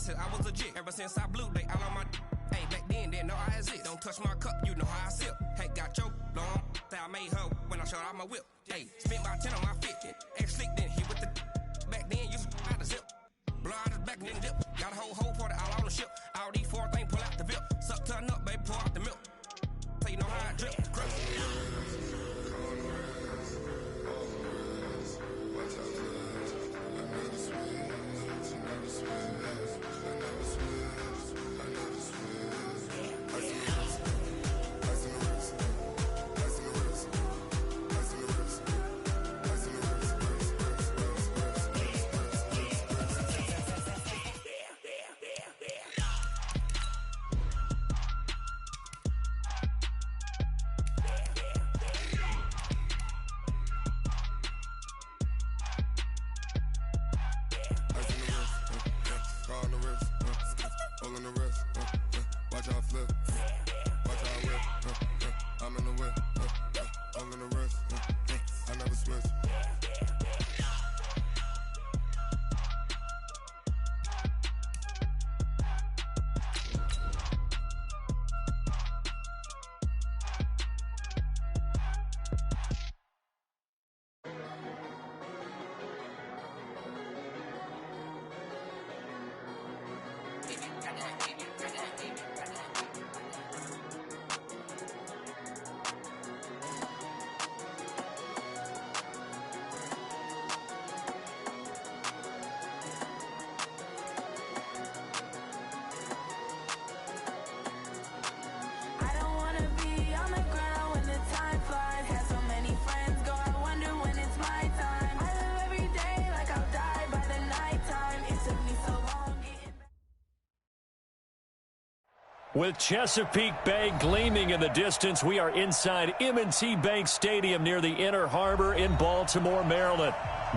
said I was a jig. Ever since I blew, they all on my hey, back then, didn't know I exist. Don't touch my cup, you know how I sip. Hey, got your long, say I made her when I showed out my whip. Hey, spent my 10 on my 50. Ex-slick, then hit with the back then, used to out the zip. Blow out his back, then dip. Got a whole party all on the ship. All these four things, pull out the VIP. Suck, turn up, baby, pour out the milk. So you know how I drip. Crush. With Chesapeake Bay gleaming in the distance, we are inside M&T Bank Stadium near the Inner Harbor in Baltimore, Maryland.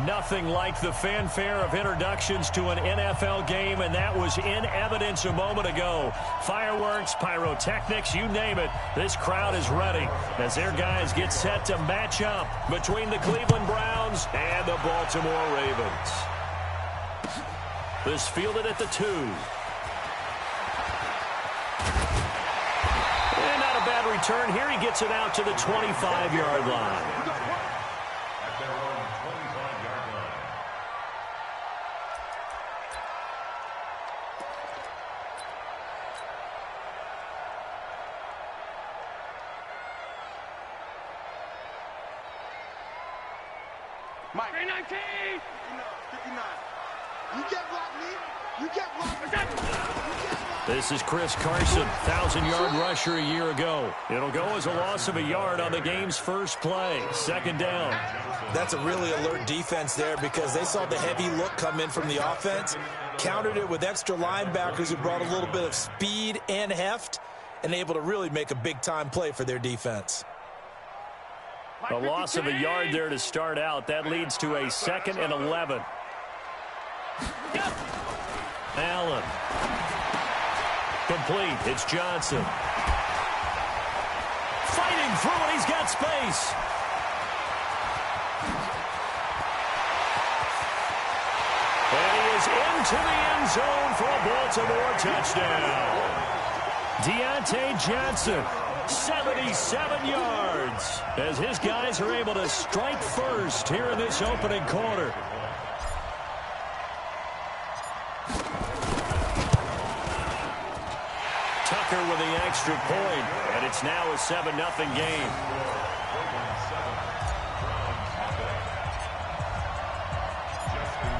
Nothing like the fanfare of introductions to an NFL game, and that was in evidence a moment ago. Fireworks, pyrotechnics, you name it. This crowd is ready as their guys get set to match up between the Cleveland Browns and the Baltimore Ravens. This fielded at the 2. Return here, he gets it out to the 25-yard line. At their own 25-yard line. Mike. 319. 59. You get blocked, me. You get blocked. This is Chris Carson, 1,000-yard rusher a year ago. It'll go as a loss of a yard on the game's first play. Second down. That's a really alert defense there because they saw the heavy look come in from the offense, countered it with extra linebackers who brought a little bit of speed and heft, and able to really make a big-time play for their defense. A loss of a yard there to start out. That leads to a 2nd and 11. Allen. Complete. It's Johnson. Fighting through it. He's got space. And he is into the end zone for a Baltimore touchdown. Deontay Johnson, 77 yards, as his guys are able to strike first here in this opening quarter. Tucker with the extra point, and it's now a 7-0 game.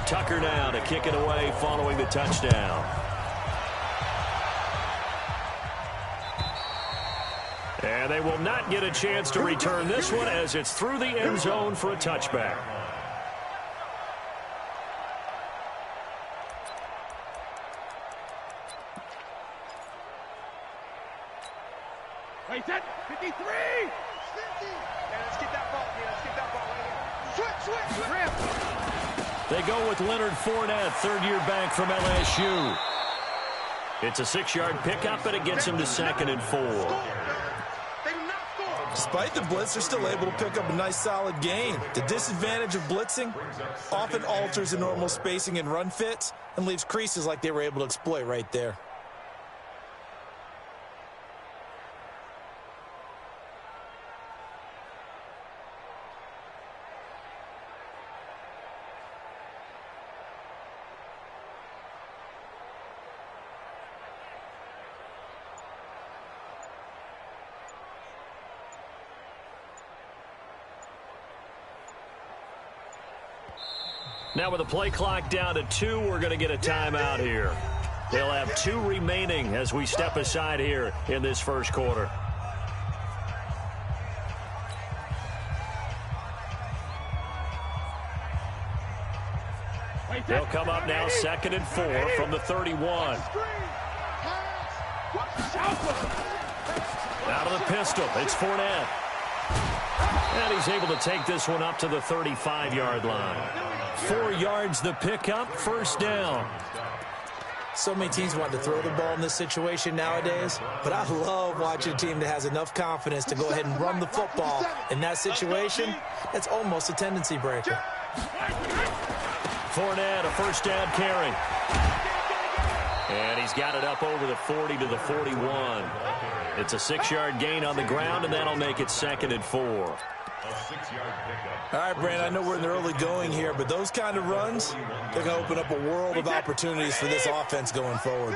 Tucker now to kick it away following the touchdown. And they will not get a chance to return this one as it's through the end zone for a touchback. Wait, that 53. 50. Yeah, let's get that ball. Yeah, let's get that ball. Switch. They go with Leonard Fournette, third-year back from LSU. It's a 6-yard pickup, and it gets him to 2nd and 4. They do not score. Despite the blitz, they're still able to pick up a nice solid gain. The disadvantage of blitzing often alters the normal spacing and run fits and leaves creases like they were able to exploit right there. Now with the play clock down to 2, we're going to get a timeout here. They'll have 2 remaining as we step aside here in this first quarter. They'll come up now 2nd and 4 from the 31. Out of the pistol, it's Fournette. And he's able to take this one up to the 35-yard line. 4 yards the pickup, first down. So many teams want to throw the ball in this situation nowadays, but I love watching a team that has enough confidence to go ahead and run the football. In that situation, that's almost a tendency breaker. Fournette, a first down carry. And he's got it up over the 40 to the 41. It's a 6-yard gain on the ground, and that'll make it 2nd and 4. All right, Brandon, I know we're in the early going here, but those kind of runs, they're going to open up a world of opportunities for this offense going forward.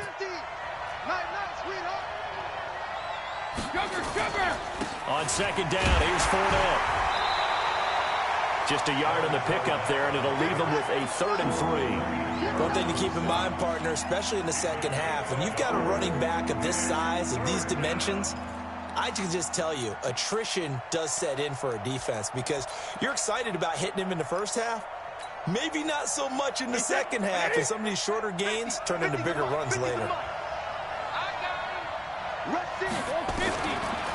On 2nd down, here's Fournette. Just a yard on the pickup there, and it'll leave them with a 3rd and 3. One thing to keep in mind, partner, especially in the second half, when you've got a running back of this size, of these dimensions, I can just tell you, attrition does set in for a defense because you're excited about hitting him in the first half. Maybe not so much in the second half, and some of these shorter gains turn into bigger runs later.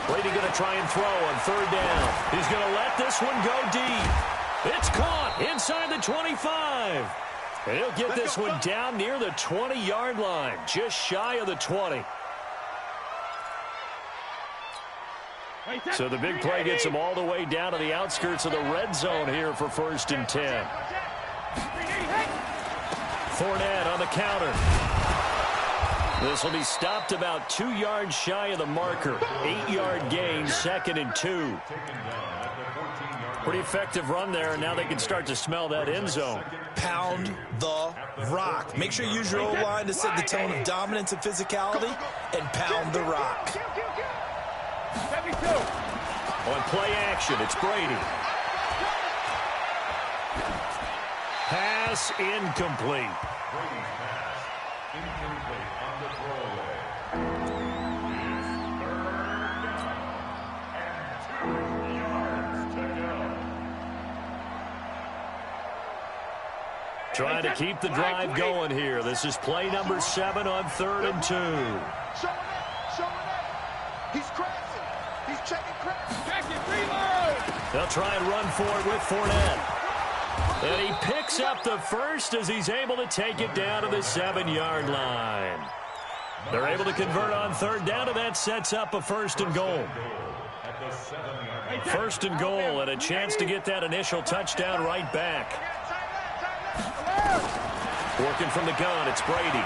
Brady going to try and throw on 3rd down. He's going to let this one go deep. It's caught inside the 25. And he'll get this one down near the 20-yard line, just shy of the 20. So the big play gets him all the way down to the outskirts of the red zone here for 1st and 10. Fournette on the counter. This will be stopped about 2 yards shy of the marker. 8-yard gain, 2nd and 2. Pretty effective run there, and now they can start to smell that end zone. Pound the rock. Make sure you use your O-line to set the tone of dominance and physicality, and pound the rock. On play action, it's Brady. Pass incomplete. Trying to keep the drive going here. This is play number 7 on 3rd and 2. He's crashing. He's checking crash. They'll try and run for it with Fournette. And he picks up the first as he's able to take it down to the 7-yard line. They're able to convert on 3rd down, and that sets up a 1st and goal. 1st and goal, and a chance to get that initial touchdown right back. Working from the gun, it's Brady.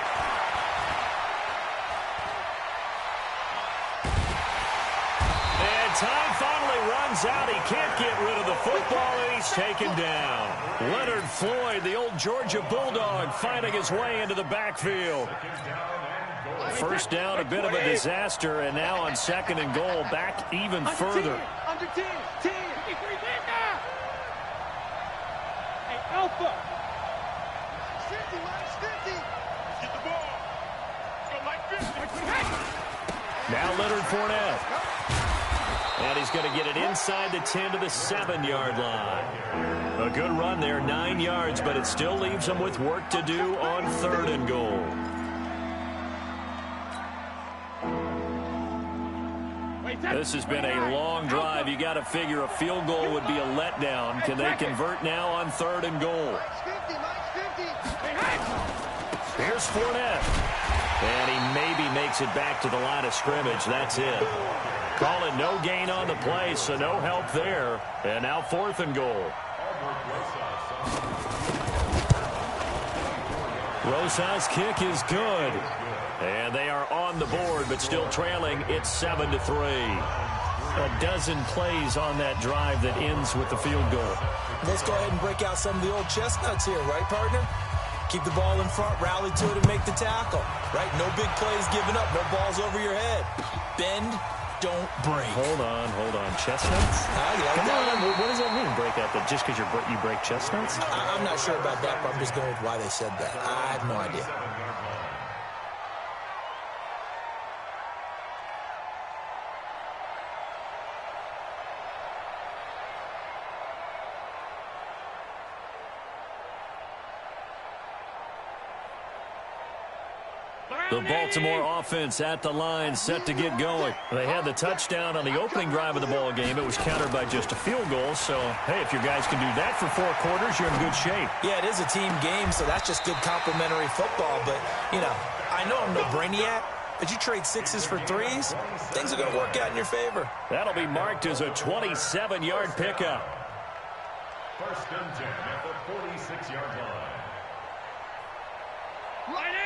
And time finally runs out. He can't get rid of the football, and he's taken down. Leonard Floyd, the old Georgia Bulldog, finding his way into the backfield. 1st down, a bit of a disaster, and now on 2nd and goal, back even further. Under 10. Hey, Alpha. 50, minus 50. Get the ball. Go like 50. Now Leonard Fournette. And he's going to get it inside the 10 to the 7-yard line. A good run there, 9 yards, but it still leaves him with work to do on 3rd and goal. This has been a long drive. You got to figure a field goal would be a letdown. Can they convert now on 3rd and goal? Here's Fournette. And he maybe makes it back to the line of scrimmage. That's it. Calling no gain on the play, so no help there. And now 4th and goal. Rosas' kick is good. And they are on the board, but still trailing. It's 7-3. A dozen plays on that drive that ends with the field goal. Let's go ahead and break out some of the old chestnuts here, right, partner? Keep the ball in front, rally to it, and make the tackle. Right? No big plays given up, no balls over your head. Bend, don't break. Hold on. Chestnuts? Come on. What does that mean, break out? That just because you break chestnuts? I'm not sure about that, but I'm just going with why they said that. I have no idea. The Baltimore offense at the line, set to get going. They had the touchdown on the opening drive of the ball game. It was countered by just a field goal. So, hey, if your guys can do that for 4 quarters, you're in good shape. Yeah, it is a team game, so that's just good complimentary football. But, you know, I know I'm no brainiac, but you trade 6s for 3s, things are going to work out in your favor. That'll be marked as a 27-yard pickup. 1st and 10 at the 46-yard line. Ready?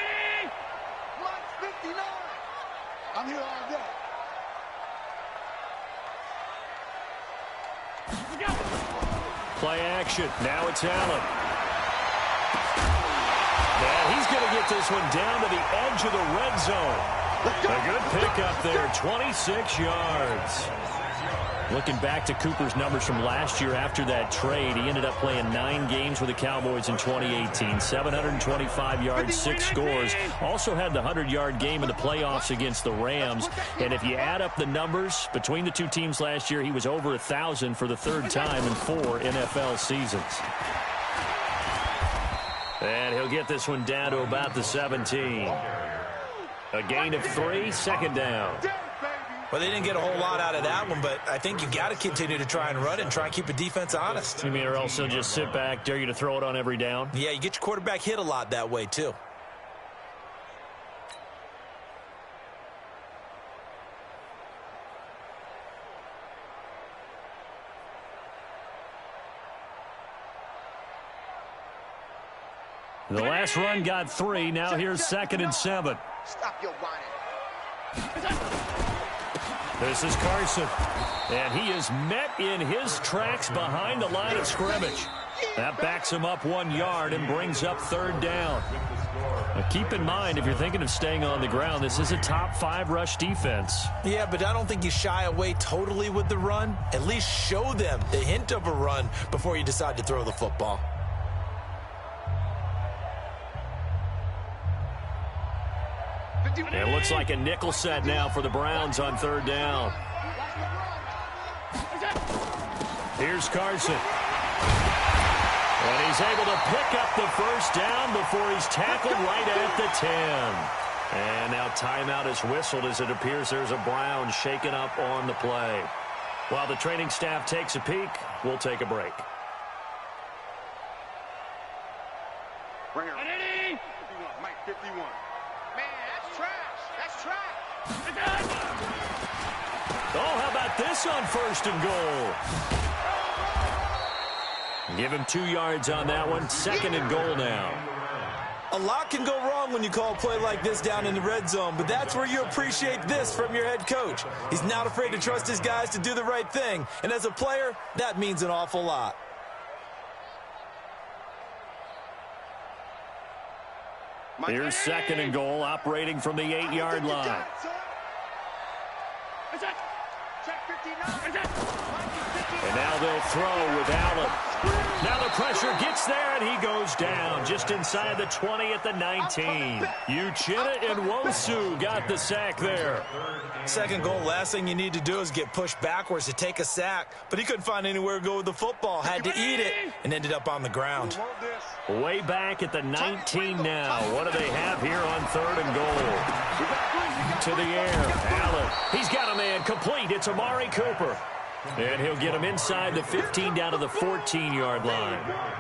159. I'm here all day. Play action. Now it's Allen. And he's going to get this one down to the edge of the red zone. A good pickup there, 26 yards. Looking back to Cooper's numbers from last year after that trade, he ended up playing 9 games with the Cowboys in 2018. 725 yards, 6 scores. Also had the 100-yard game in the playoffs against the Rams. And if you add up the numbers between the 2 teams last year, he was over 1,000 for the 3rd time in 4 NFL seasons. And he'll get this one down to about the 17. A gain of 3, 2nd down. Well, they didn't get a whole lot out of that one, but I think you got to continue to try and run it and try and keep a defense honest. You mean, or else they'll just sit back, dare you to throw it on every down? Yeah, you get your quarterback hit a lot that way, too. The last run got 3. Now here's 2nd and 7. Stop your whining. This is Carson. And he is met in his tracks behind the line of scrimmage. That backs him up 1 yard and brings up 3rd down. Now keep in mind, if you're thinking of staying on the ground, this is a top 5 rush defense. Yeah, but I don't think you shy away totally with the run. At least show them the hint of a run before you decide to throw the football. It looks like a nickel set now for the Browns on 3rd down. Here's Carson. And he's able to pick up the 1st down before he's tackled right at the 10. And now timeout is whistled as it appears there's a Brown shaken up on the play. While the training staff takes a peek, we'll take a break. Bring her. Mike 51. Man, that's trash. That's trash. Oh, how about this on 1st and goal? Give him 2 yards on that one. 2nd and goal now. A lot can go wrong when you call a play like this down in the red zone, but that's where you appreciate this from your head coach. He's not afraid to trust his guys to do the right thing, and as a player, that means an awful lot. Here's 2nd and goal, operating from the 8-yard line. And now they'll throw with Allen. Now the pressure gets there, and he goes down just inside the 20 at the 19. Uchenna and Nwosu got the sack there. 2nd goal, last thing you need to do is get pushed backwards to take a sack. But he couldn't find anywhere to go with the football, had to eat it, and ended up on the ground. Way back at the 19 now. What do they have here on 3rd and goal? To the air, Allen. He's got a man complete. It's Amari Cooper. And he'll get him inside the 15 down to the 14-yard line.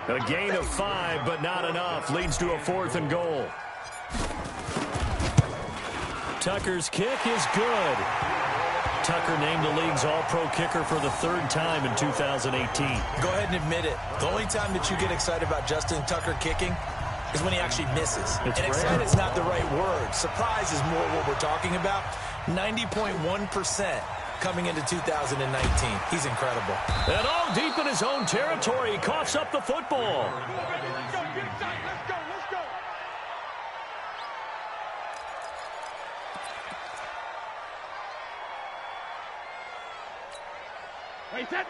A gain of 5, but not enough. Leads to a 4th and goal. Tucker's kick is good. Tucker named the league's all-pro kicker for the 3rd time in 2018. Go ahead and admit it. The only time that you get excited about Justin Tucker kicking is when he actually misses. And excited is not the right word. Surprise is more what we're talking about. 90.1% coming into 2019. He's incredible. And all deep in his own territory, he coughs up the football.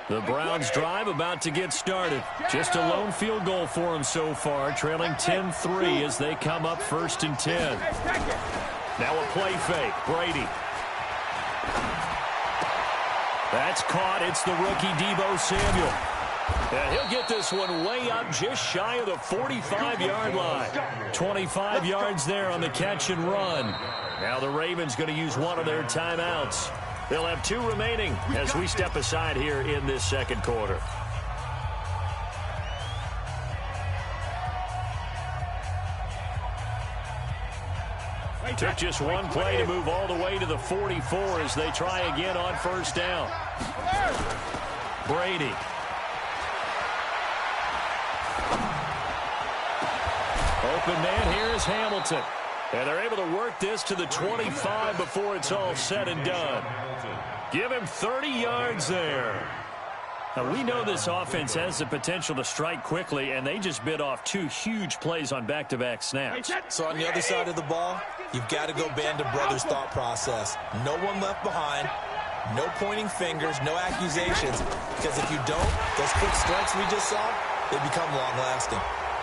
The Browns drive about to get started. Just a lone field goal for them so far, trailing 10-3 as they come up 1st and 10. Now a play fake. Brady. That's caught. It's the rookie Deebo Samuel. And he'll get this one way up just shy of the 45-yard line. 25 yards there on the catch and run. Now the Ravens going to use one of their timeouts. They'll have 2 remaining as we step aside here in this 2nd quarter. Took just one play to move all the way to the 44 as they try again on 1st down. Brady. Open man here is Hamilton. And they're able to work this to the 25 before it's all said and done. Give him 30 yards there. Now, we know this offense has the potential to strike quickly, and they just bit off 2 huge plays on back-to-back snaps. So on the other side of the ball, you've got to go band of brothers thought process. No one left behind, no pointing fingers, no accusations, because if you don't, those quick strikes we just saw, they become long-lasting.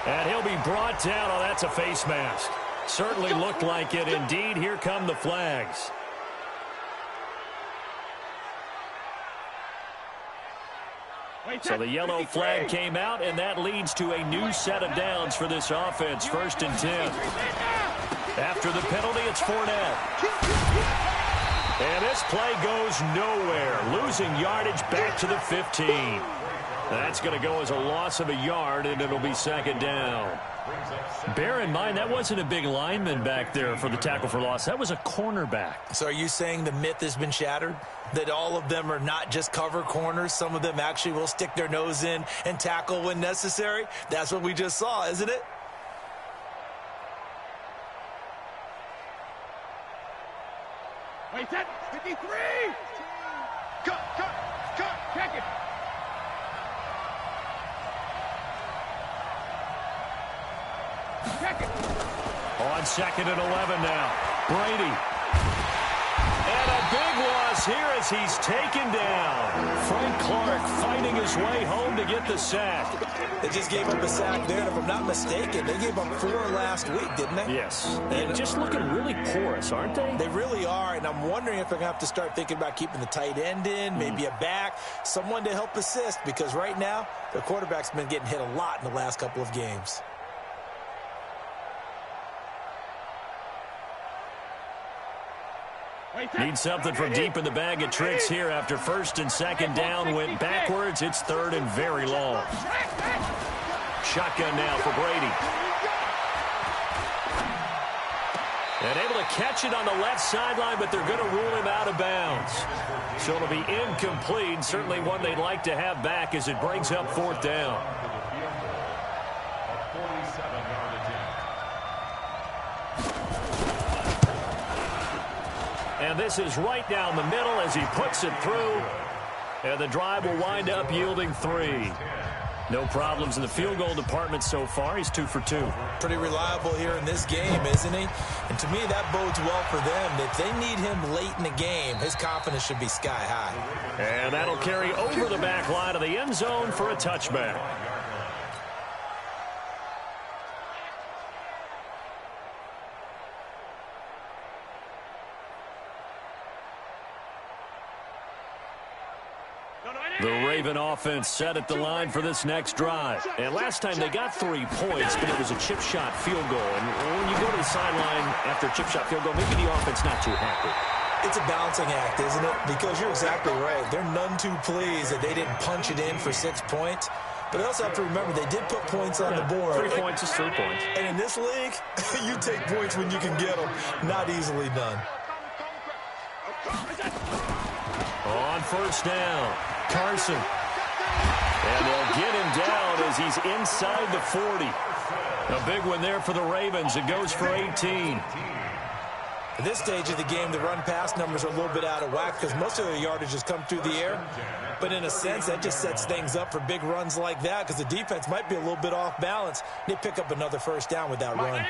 And he'll be brought down. Oh, that's a face mask. Certainly looked like it. Indeed, here come the flags. So the yellow flag came out, and that leads to a new set of downs for this offense. 1st and 10. After the penalty, it's Fournette. And this play goes nowhere. Losing yardage back to the 15. That's going to go as a loss of a yard, and it'll be 2nd down. Bear in mind, that wasn't a big lineman back there for the tackle for loss. That was a cornerback. So are you saying the myth has been shattered? That all of them are not just cover corners? Some of them actually will stick their nose in and tackle when necessary? That's what we just saw, isn't it? Wait, that 53! Cut! Check it! On 2nd and 11 now. Brady. And a big loss here as he's taken down. Frank Clark fighting his way home to get the sack. They just gave up a sack there, and if I'm not mistaken, they gave up 4 last week, didn't they? Yes. And just looking really porous, aren't they? They really are, and I'm wondering if they're going to have to start thinking about keeping the tight end in, maybe a back, someone to help assist, because right now, their quarterback's been getting hit a lot in the last couple of games. Need something from deep in the bag of tricks here after 1st and 2nd down went backwards. It's 3rd and very long. Shotgun now for Brady. And able to catch it on the left sideline, but they're going to rule him out of bounds. So it'll be incomplete. Certainly one they'd like to have back as it brings up 4th down. And this is right down the middle as he puts it through. And the drive will wind up yielding 3. No problems in the field goal department so far. He's 2 for 2. Pretty reliable here in this game, isn't he? And to me, that bodes well for them. If they need him late in the game, his confidence should be sky high. And that'll carry over the back line of the end zone for a touchback. The Raven offense set at the line for this next drive. And last time they got 3 points, but it was a chip shot field goal. And when you go to the sideline after a chip shot field goal, maybe the offense not too happy. It's a balancing act, isn't it? Because you're exactly right. They're none too pleased that they didn't punch it in for 6 points. But they also have to remember they did put points on the board. 3 points is 3 points. And in this league, you take points when you can get them. Not easily done. On first down, Carson. And they'll get him down as he's inside the 40. A big one there for the Ravens. It goes for 18. At this stage of the game, the run-pass numbers are a little bit out of whack because most of their yardage has come through the air. But in a sense, that just sets things up for big runs like that because the defense might be a little bit off balance. They pick up another first down with that run.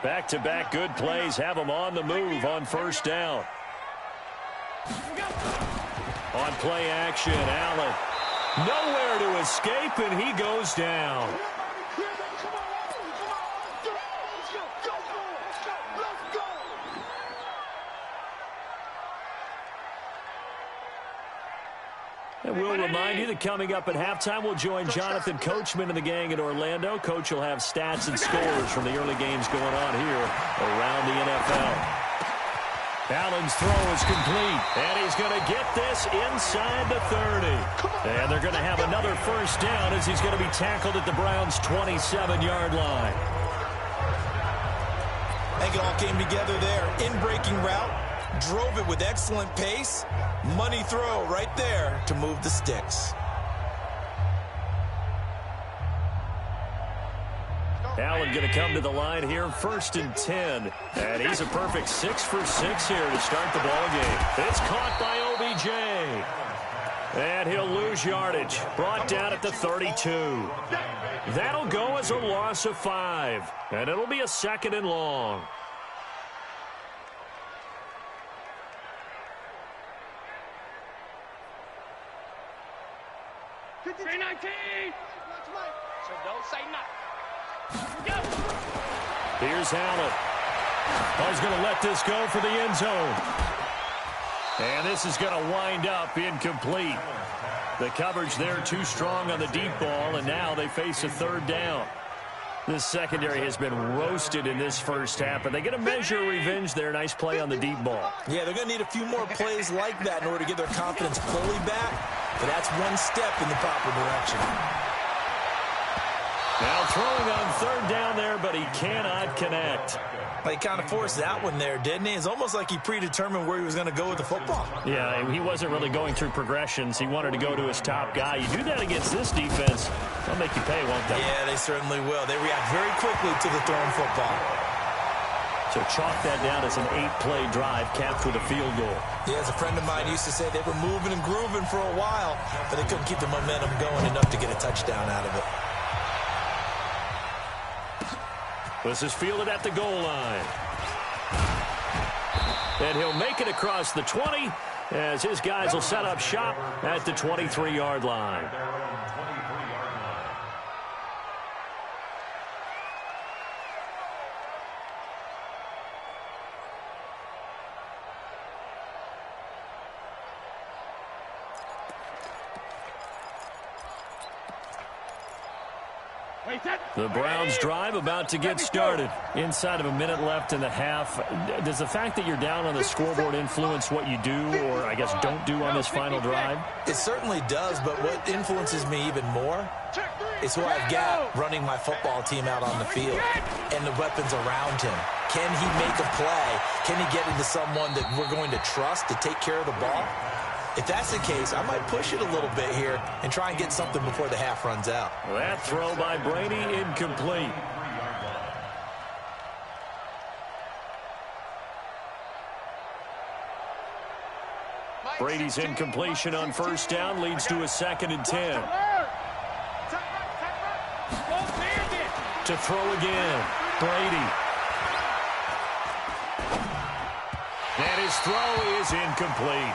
Back-to-back good plays have them on the move on first down. On play action, Allen. Nowhere to escape, and he goes down. And we'll remind you that coming up at halftime, we'll join Jonathan Coachman and the gang in Orlando. Coach will have stats and scores from the early games going on here around the NFL. Allen's throw is complete, and he's going to get this inside the 30. And they're going to have another first down as he's going to be tackled at the Browns' 27-yard line. I think it all came together there. In-breaking route, drove it with excellent pace. Money throw right there to move the sticks. Allen going to come to the line here, 1st and 10. And he's a perfect 6 for 6 here to start the ball game. It's caught by OBJ. And he'll lose yardage. Brought down at the 32. That'll go as a loss of 5. And it'll be a 2nd and long. So don't say nothing. Here's Allen. He's going to let this go for the end zone. And this is going to wind up incomplete. The coverage there too strong on the deep ball, and now they face a 3rd down. This secondary has been roasted in this first half, but they get a measure of revenge there. Nice play on the deep ball. Yeah, they're going to need a few more plays like that in order to get their confidence fully back, but that's one step in the proper direction. Now throwing on 3rd down there, but he cannot connect. He kind of forced that one there, didn't he? It's almost like he predetermined where he was going to go with the football. Yeah, he wasn't really going through progressions. He wanted to go to his top guy. You do that against this defense, they'll make you pay, won't they? Yeah, they certainly will. They react very quickly to the thrown football. So chalk that down as an 8-play drive capped with a field goal. Yeah, as a friend of mine used to say, they were moving and grooving for a while, but they couldn't keep the momentum going enough to get a touchdown out of it. This is fielded at the goal line. And he'll make it across the 20 as his guys will set up shop at the 23-yard line. The Browns drive about to get started. Inside of a minute left in the half. Does the fact that you're down on the scoreboard influence what you do or, I guess, don't do on this final drive? It certainly does, but what influences me even more is who I've got running my football team out on the field and the weapons around him. Can he make a play? Can he get into someone that we're going to trust to take care of the ball? If that's the case, I might push it a little bit here and try and get something before the half runs out. That throw by Brady incomplete. Brady's incompletion on first down leads to a 2nd and 10. To throw again, Brady. And his throw is incomplete.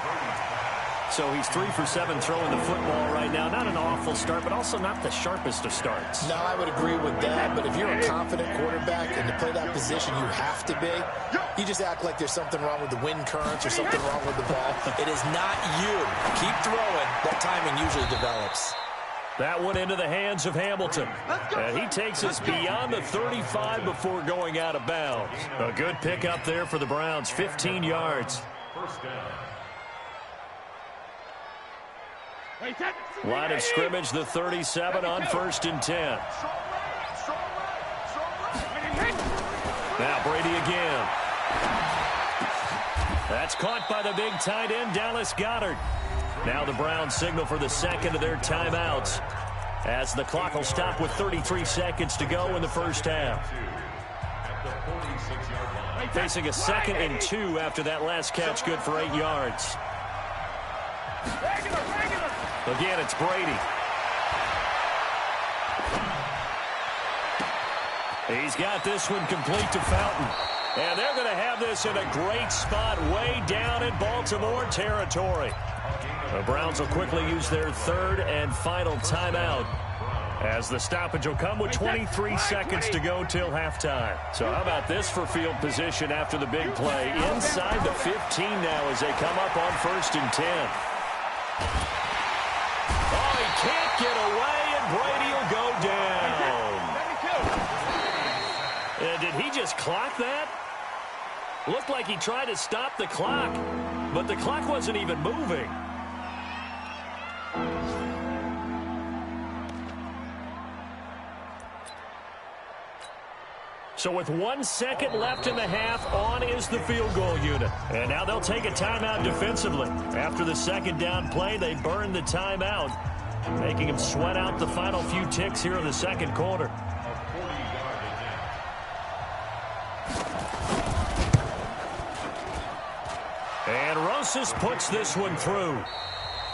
So he's 3 for 7 throwing the football right now. Not an awful start, but also not the sharpest of starts. No, I would agree with that. But if you're a confident quarterback and to play that position you have to be, you just act like there's something wrong with the wind currents or something wrong with the ball. It is not you. Keep throwing. That timing usually develops. That one into the hands of Hamilton. And he takes us beyond the 35 before going out of bounds. A good pickup there for the Browns, 15 yards. First down. Line of scrimmage, the 37 on 1st and 10. Now Brady again. That's caught by the big tight end, Dallas Goedert. Now the Browns signal for the second of their timeouts, as the clock will stop with 33 seconds to go in the first half. Facing a 2nd and 2 after that last catch, good for 8 yards. Again, it's Brady. He's got this one complete to Fountain. And they're going to have this in a great spot way down in Baltimore territory. The Browns will quickly use their 3rd and final timeout, as the stoppage will come with 23 seconds to go till halftime. So how about this for field position after the big play? Inside the 15 now as they come up on 1st and 10. Oh, he can't get away, and Brady will go down. Did he just clock that? Looked like he tried to stop the clock, but the clock wasn't even moving. So with 1 second left in the half, on is the field goal unit. And now they'll take a timeout defensively. After the 2nd down play, they burn the timeout, making him sweat out the final few ticks here in the 2nd quarter. And Rosas puts this one through.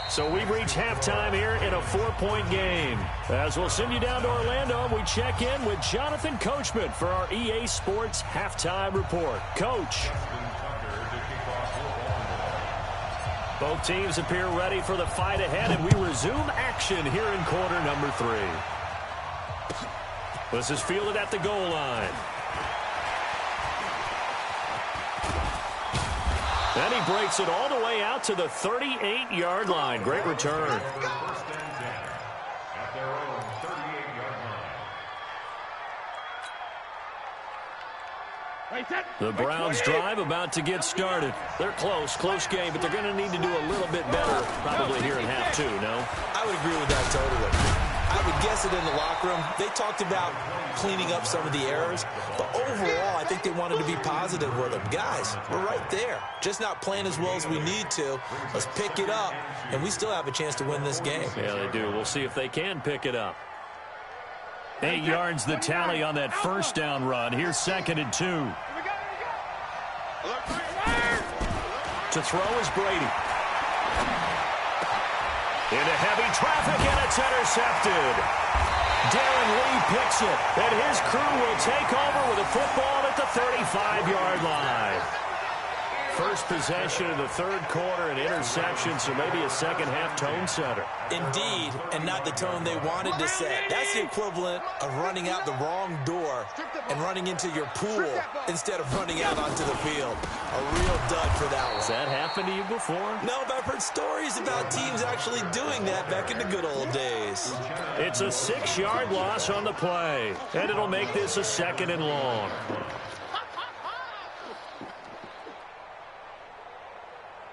So we've reached halftime here in a 4-point game. As we'll send you down to Orlando, and we check in with Jonathan Coachman for our EA Sports Halftime Report. Coach. Both teams appear ready for the fight ahead, and we resume action here in quarter number 3. This is fielded at the goal line. Then he breaks it all the way out to the 38-yard line. Great return. At their own 38-yard line. The Browns drive about to get started. They're close game, but they're going to need to do a little bit better probably here in half 2, no? I would agree with that totally. I would guess it in the locker room. They talked about cleaning up some of the errors, but overall, I think they wanted to be positive with them. Guys, we're right there. Just not playing as well as we need to. Let's pick it up, and we still have a chance to win this game. Yeah, they do. We'll see if they can pick it up. 8 yards the tally on that 1st down run. Here's 2nd and 2. To throw is Brady. Into heavy traffic, and it's intercepted. Darren Lee picks it, and his crew will take over with a football at the 35-yard line. First possession of the 3rd quarter, an interception, so maybe a 2nd half tone setter. Indeed, and not the tone they wanted to set. That's the equivalent of running out the wrong door and running into your pool instead of running out onto the field. A real dud for that one. Has that happened to you before? No, but I've heard stories about teams actually doing that back in the good old days. It's a 6-yard loss on the play, and it'll make this a 2nd and long.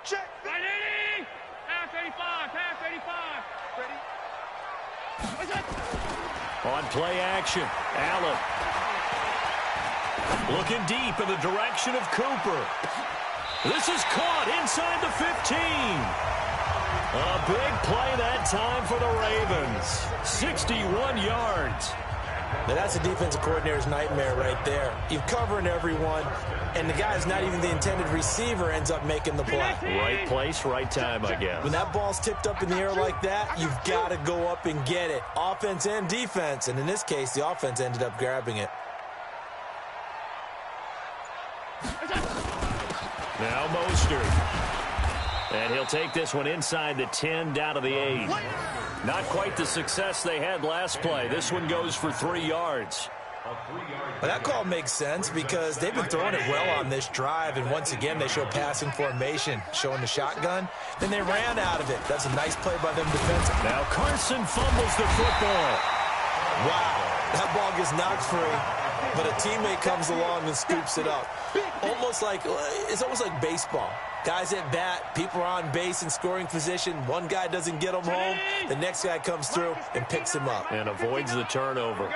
Check. Ready? Pass 35. Pass 35. Ready? On play action, Allen. Looking deep in the direction of Cooper. This is caught inside the 15. A big play that time for the Ravens. 61 yards. Now, that's a defensive coordinator's nightmare right there. You're covering everyone, and the guy's not even the intended receiver ends up making the play. Right place, right time, I guess. When that ball's tipped up in the air like that, you've got to go up and get it. Offense and defense, and in this case, the offense ended up grabbing it. Now Mostert. And he'll take this one inside the 10, down to the 8. Not quite the success they had last play. This one goes for 3 yards. Well, that call makes sense because they've been throwing it well on this drive, and once again, they show passing formation, showing the shotgun. Then they ran out of it. That's a nice play by them defensively. Now Carson fumbles the football. Wow, that ball gets knocked free, but a teammate comes along and scoops it up. It's almost like baseball. Guys at bat, people are on base in scoring position. One guy doesn't get him home. The next guy comes through and picks him up. And avoids the turnover.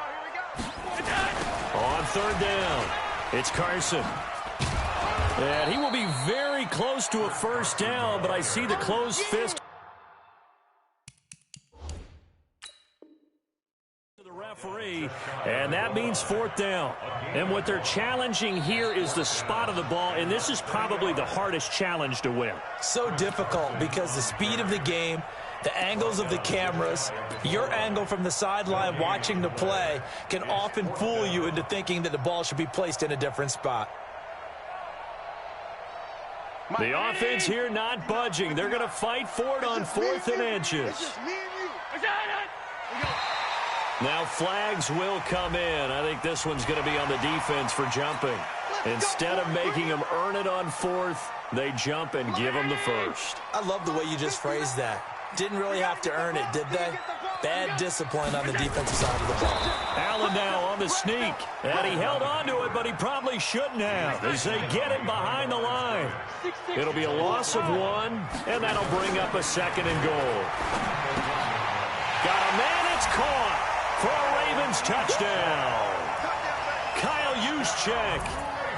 On 3rd down, it's Carson. And he will be very close to a first down, but I see the closed fist. The referee, and that means fourth down. And what they're challenging here is the spot of the ball, and this is probably the hardest challenge to win. So difficult because the speed of the game, the angles of the cameras, your angle from the sideline watching the play can often fool you into thinking that the ball should be placed in a different spot. The offense here not budging. They're going to fight for it on 4th and inches. Now flags will come in. I think this one's going to be on the defense for jumping. Instead of making them earn it on 4th, they jump and give them the first. I love the way you just phrased that. Didn't really have to earn it, did they? Bad discipline on the defensive side of the ball. Allen now on the sneak. And he held on to it, but he probably shouldn't have as they get him behind the line. It'll be a loss of 1, and that'll bring up a 2nd and goal. Got a man, it's caught for a Ravens touchdown. Kyle Juszczyk,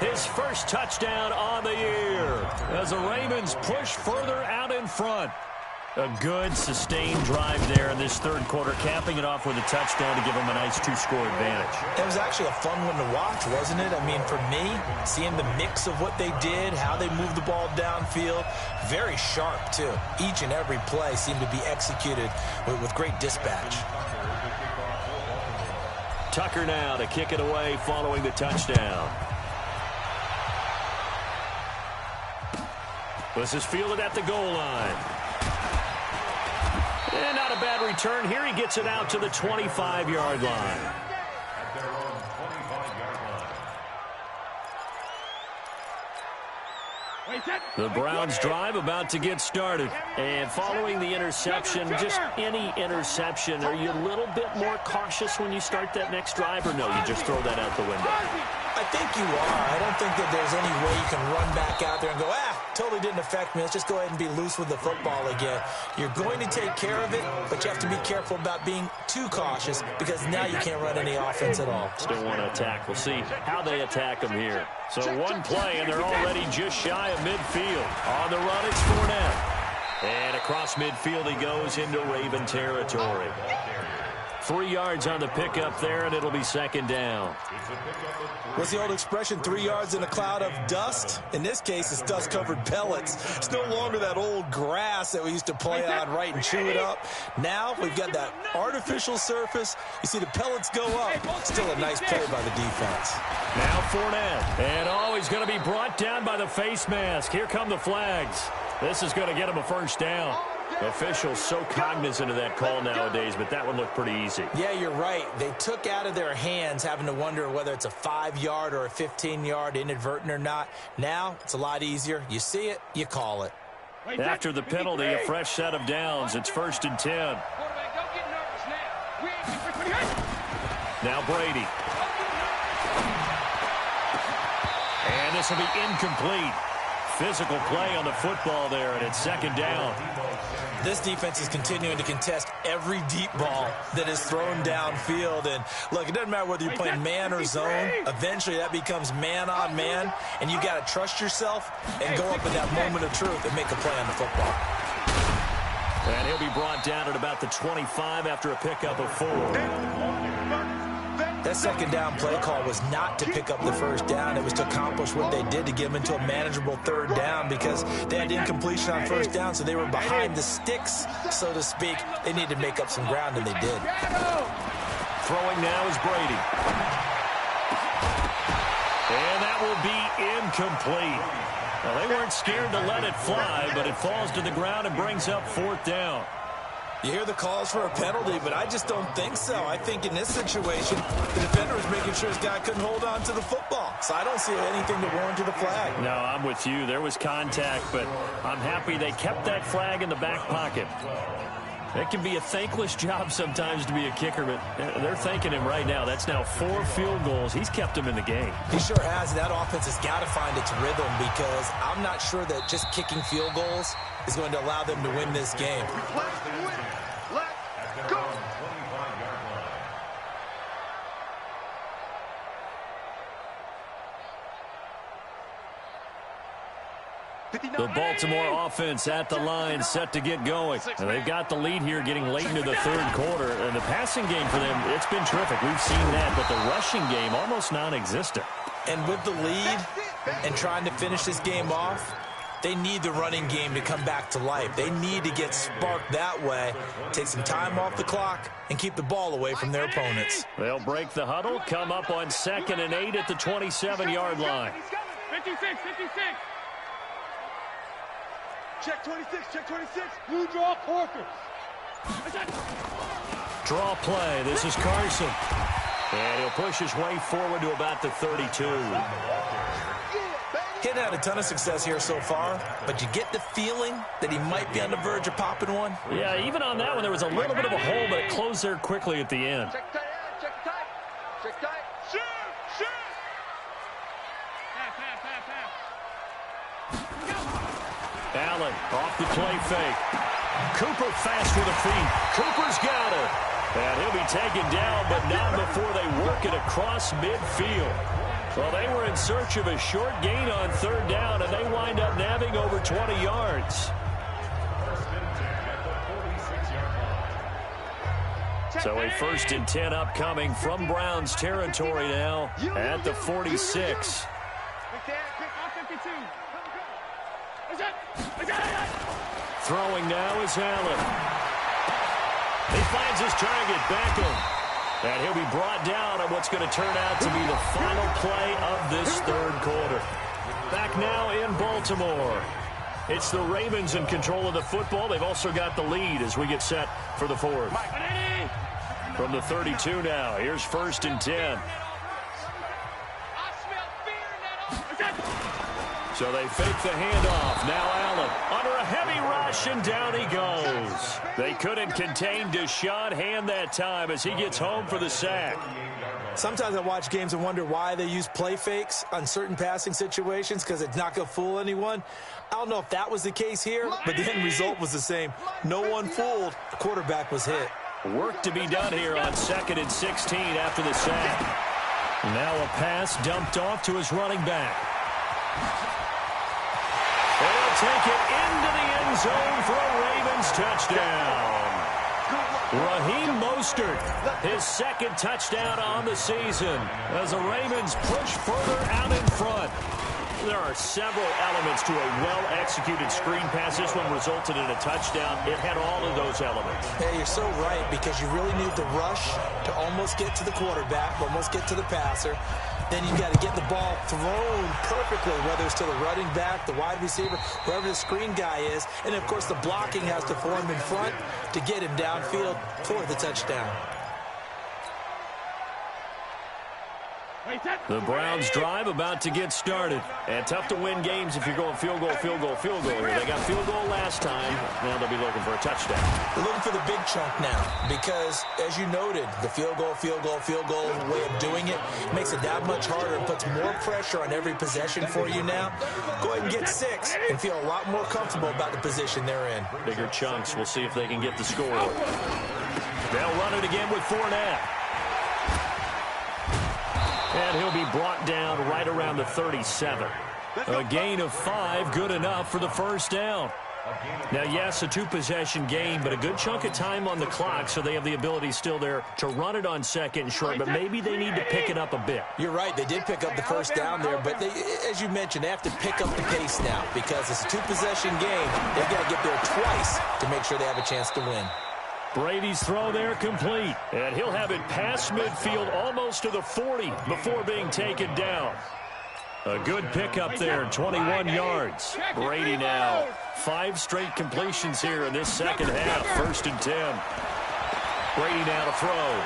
his first touchdown on the year as the Ravens push further out in front. A good, sustained drive there in this third quarter, capping it off with a touchdown to give them a nice 2-score advantage. It was actually a fun one to watch, wasn't it? I mean, for me, seeing the mix of what they did, how they moved the ball downfield, very sharp, too. Each and every play seemed to be executed with great dispatch. Tucker now to kick it away following the touchdown. This is fielded at the goal line. And not a bad return. Here he gets it out to the 25-yard line. At their own 25-yard line. The Browns drive about to get started. And following the interception, just any interception, are you a little bit more cautious when you start that next drive, or no, you just throw that out the window? I think you are. I don't think that there's any way you can run back out there and go, totally didn't affect me. Let's just go ahead and be loose with the football again. You're going to take care of it, but you have to be careful about being too cautious because now you can't run any offense at all. Still want to attack. We'll see how they attack them here. So one play, and they're already just shy of midfield. On the run, it's Fournette. And across midfield he goes into Raven territory. 3 yards on the pickup there, and it'll be 2nd down. What's the old expression, 3 yards in a cloud of dust? In this case, it's dust-covered pellets. It's no longer that old grass that we used to play on, right, and chew it up. Now we've got that artificial surface. You see the pellets go up. Still a nice play by the defense. Now Fournette. And he's going to be brought down by the face mask. Here come the flags. This is going to get him a first down. Officials so cognizant of that call nowadays, but that one looked pretty easy. Yeah, you're right. They took out of their hands having to wonder whether it's a 5-yard or a 15-yard inadvertent or not. Now it's a lot easier. You see it, you call it. After the penalty, a fresh set of downs. It's 1st and 10. Now Brady. And this will be incomplete. Physical play on the football there, and it's 2nd down. This defense is continuing to contest every deep ball that is thrown downfield. And, look, it doesn't matter whether you're playing man or zone. Eventually, that becomes man-on-man, and you got to trust yourself and go up in that moment of truth and make a play on the football. And he'll be brought down at about the 25 after a pickup of 4. That 2nd down play call was not to pick up the first down. It was to accomplish what they did to get them into a manageable 3rd down because they had incompletion on 1st down, so they were behind the sticks, so to speak. They needed to make up some ground, and they did. Throwing now is Brady. And that will be incomplete. Well, they weren't scared to let it fly, but it falls to the ground and brings up 4th down. You hear the calls for a penalty, but I just don't think so. I think in this situation, the defender was making sure his guy couldn't hold on to the football. So I don't see anything to warrant the flag. No, I'm with you. There was contact, but I'm happy they kept that flag in the back pocket. It can be a thankless job sometimes to be a kicker, but they're thanking him right now. That's now 4 field goals. He's kept them in the game. He sure has. That offense has got to find its rhythm because I'm not sure that just kicking field goals is going to allow them to win this game. At their own 25-yard line. The Baltimore offense at the line, set to get going. And they've got the lead here getting late into the third quarter. And the passing game for them, it's been terrific. We've seen that, but the rushing game almost non-existent. And with the lead and trying to finish this game off, they need the running game to come back to life. They need to get sparked that way, take some time off the clock, and keep the ball away from their opponents. They'll break the huddle, come up on 2nd and 8 at the 27-yard line. 56, 56. Check 26, check 26. You draw Corker. Draw play. This is Carson. And he'll push his way forward to about the 32. He's had a ton of success here so far, but you get the feeling that he might be on the verge of popping one. Yeah, even on that one, there was a little bit of a hole, but it closed there quickly at the end. Check tight, check tight, check tight. Shoot, shoot. Allen off the play fake. Cooper fast with the feet. Cooper's got it. And he'll be taken down, but not before they work it across midfield. Well, they were in search of a short gain on 3rd down, and they wind up nabbing over 20 yards. So a 1st and 10 upcoming from Browns territory now at the 46. Throwing now is Allen. He finds his target, Beckham. And he'll be brought down on what's going to turn out to be the final play of this 3rd quarter. Back now in Baltimore. It's the Ravens in control of the football. They've also got the lead as we get set for the 4th. From the 32 now, here's 1st and 10. So they fake the handoff. Now Allen under a heavy rush, and down he goes. They couldn't contain Deshaun Hand that time as he gets home for the sack. Sometimes I watch games and wonder why they use play fakes on certain passing situations, because it's not going to fool anyone. I don't know if that was the case here, but the end result was the same. No one fooled. The quarterback was hit. Work to be done here on 2nd and 16 after the sack. Now a pass dumped off to his running back. They'll take it into the end zone for a Ravens touchdown. Raheem Mostert, his 2nd touchdown on the season as the Ravens push further out in front. There are several elements to a well-executed screen pass. This one resulted in a touchdown. It had all of those elements. Hey, you're so right, because you really need the rush to almost get to the quarterback, almost get to the passer. Then you got to get the ball thrown perfectly, whether it's to the running back, the wide receiver, whoever the screen guy is. And, of course, the blocking has to form in front to get him downfield for the touchdown. The Browns drive about to get started. And tough to win games if you're going field goal, field goal, field goal here. They got field goal last time. Now they'll be looking for a touchdown. They're looking for the big chunk now because, as you noted, the field goal way of doing it makes it that much harder and puts more pressure on every possession for you now. Go ahead and get 6 and feel a lot more comfortable about the position they're in. Bigger chunks. We'll see if they can get the score. They'll run it again with Fournette. And he'll be brought down right around the 37. A gain of 5, good enough for the 1st down. Now, yes, a 2-possession game, but a good chunk of time on the clock, so they have the ability still there to run it on 2nd and short, but maybe they need to pick it up a bit. You're right. They did pick up the 1st down there, but they, as you mentioned, they have to pick up the pace now because it's a 2-possession game. They've got to get there twice to make sure they have a chance to win. Brady's throw there complete, and he'll have it past midfield almost to the 40 before being taken down. A good pickup there, 21 yards. Brady now, 5 straight completions here in this 2nd half, 1st and 10. Brady now to throw.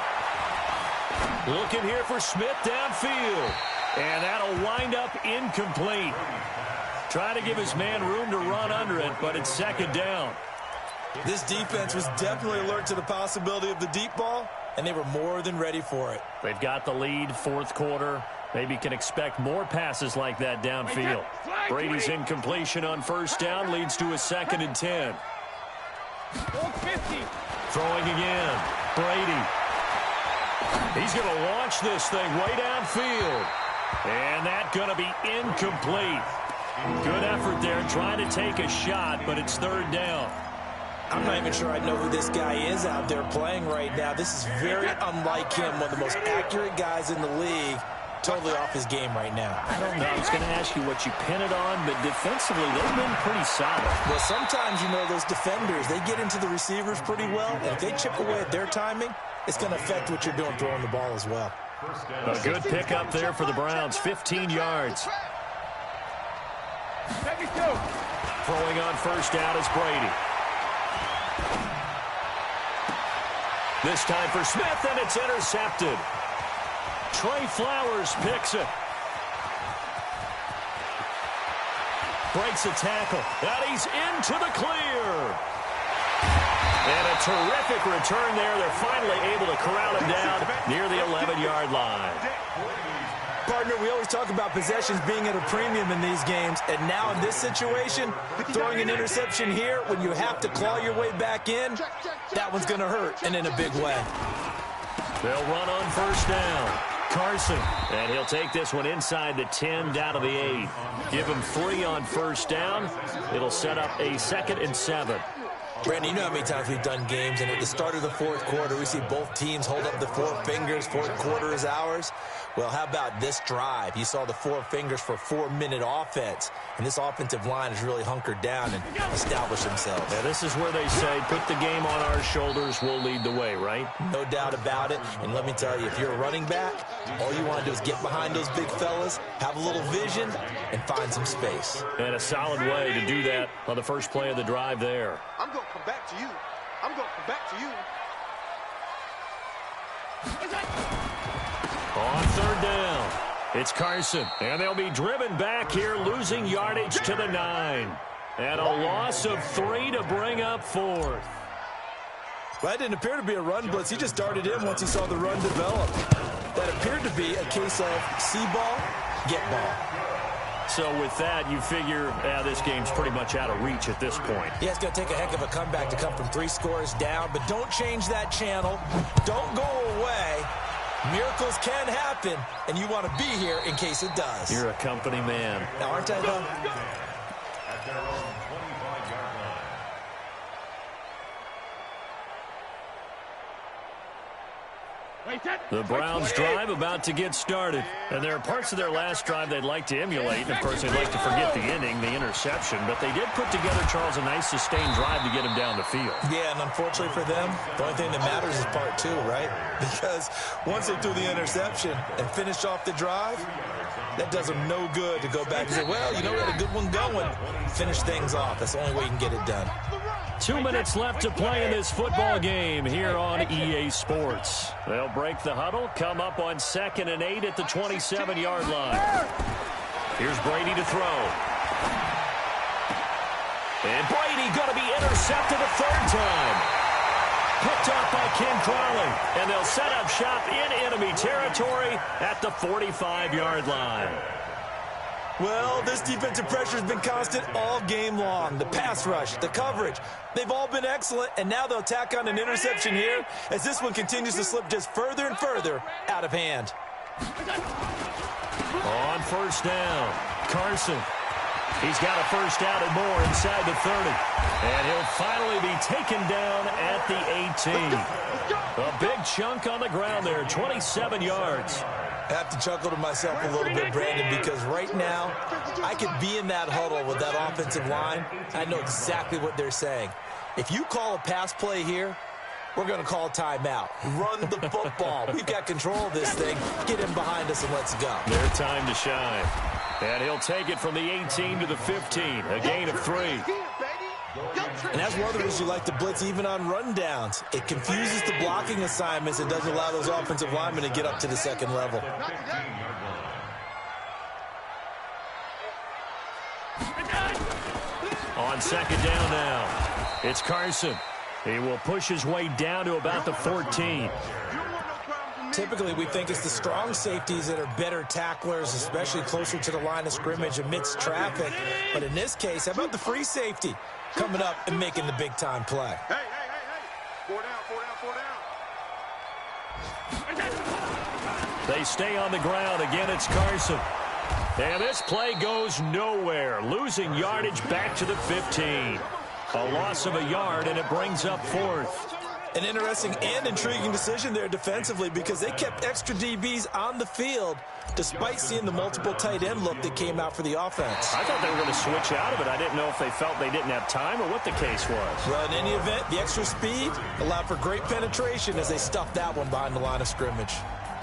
Looking here for Smith downfield, and that'll wind up incomplete. Try to give his man room to run under it, but it's 2nd down. This defense was definitely alert to the possibility of the deep ball, and they were more than ready for it. They've got the lead, 4th quarter. Maybe can expect more passes like that downfield. Brady's incompletion on 1st down leads to a 2nd and 10. Throwing again. Brady. He's going to launch this thing way downfield. And that's going to be incomplete. Good effort there, trying to take a shot, but it's third down. I'm not even sure I know who this guy is out there playing right now. This is very unlike him, one of the most accurate guys in the league. Totally off his game right now. I don't know. I was going to ask you what you pin it on, but defensively, they've been pretty solid. Well, sometimes, you know, those defenders, they get into the receivers pretty well, and if they chip away at their timing, it's going to affect what you're doing throwing the ball as well. A good pickup there for the Browns, 15 yards. Throwing on first down is Brady. This time for Smith, and it's intercepted. Trey Flowers picks it. Breaks a tackle, and he's into the clear. And a terrific return there. They're finally able to corral him down near the 11-yard line. Partner, we always talk about possessions being at a premium in these games, and now in this situation, throwing an interception here when you have to claw your way back in, that one's going to hurt, and in a big way. They'll run on first down. Carson, and he'll take this one inside the 10, down to the 8. Give him 3 on first down. It'll set up a 2nd and 7. Brandon, you know how many times we've done games, and at the start of the fourth quarter, we see both teams hold up the 4 fingers, fourth quarter is ours. Well, how about this drive? You saw the 4 fingers for 4-minute offense, and this offensive line has really hunkered down and established themselves. Yeah, this is where they say, put the game on our shoulders, we'll lead the way, right? No doubt about it, and let me tell you, if you're a running back, all you want to do is get behind those big fellas, have a little vision, and find some space. And a solid way to do that on the first play of the drive there. I'm going to come back to you. I'm going to come back to you. On third down, it's Carson, and they'll be driven back here, losing yardage to the 9. And a loss of 3 to bring up 4th. Well, that didn't appear to be a run blitz. He just darted in once he saw the run develop. That appeared to be a case of see ball, get ball. So with that, you figure this game's pretty much out of reach at this point. Yeah, it's going to take a heck of a comeback to come from 3 scores down, but don't change that channel. Don't go away. Miracles can happen, and you want to be here in case it does. You're a company man. Now, aren't I, though? At their own 25-yard line. The Browns drive about to get started. And there are parts of their last drive they'd like to emulate. And, of course, they'd like to forget the inning, the interception. But they did put together, Charles, a nice sustained drive to get him down the field. Yeah, and unfortunately for them, the only thing that matters is part 2, right? Because once they threw the interception and finished off the drive, that does them no good to go back and say, well, you know, we had a good one going. Finish things off. That's the only way you can get it done. 2 minutes left to play in this football game here on EA Sports. They'll break the huddle, come up on 2nd and 8 at the 27-yard line. Here's Brady to throw. And Brady going to be intercepted a 3rd time. Picked off by Ken Crawley. And they'll set up shop in enemy territory at the 45-yard line. Well, this defensive pressure has been constant all game long. The pass rush, the coverage, they've all been excellent, and now they'll tack on an interception here as this one continues to slip just further and further out of hand. On first down, Carson. He's got a first down and more inside the 30. And he'll finally be taken down at the 18. A big chunk on the ground there, 27 yards. I have to chuckle to myself a little bit, Brandon, because right now I could be in that huddle with that offensive line. I know exactly what they're saying. If you call a pass play here, we're going to call a timeout. Run the football. We've got control of this thing. Get him behind us and let's go. Their time to shine. And he'll take it from the 18 to the 15, a gain of 3. And that's one of the reasons you like to blitz even on rundowns. It confuses the blocking assignments. It doesn't allow those offensive linemen to get up to the 2nd level. On 2nd down now, it's Carson. He will push his way down to about the 14. Typically, we think it's the strong safeties that are better tacklers, especially closer to the line of scrimmage amidst traffic. But in this case, how about the free safety coming up and making the big-time play? Hey. 4 down. They stay on the ground. Again, it's Carson. And this play goes nowhere, losing yardage back to the 15. A loss of a yard, and it brings up 4th. An interesting and intriguing decision there defensively because they kept extra DBs on the field despite seeing the multiple tight end look that came out for the offense. I thought they were going to switch out of it. I didn't know if they felt they didn't have time or what the case was. Well, in any event, the extra speed allowed for great penetration as they stuffed that one behind the line of scrimmage.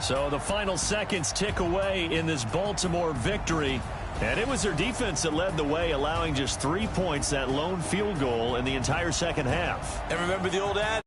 So the final seconds tick away in this Baltimore victory. And it was their defense that led the way, allowing just 3 points, that lone field goal in the entire second half. And remember the old adage.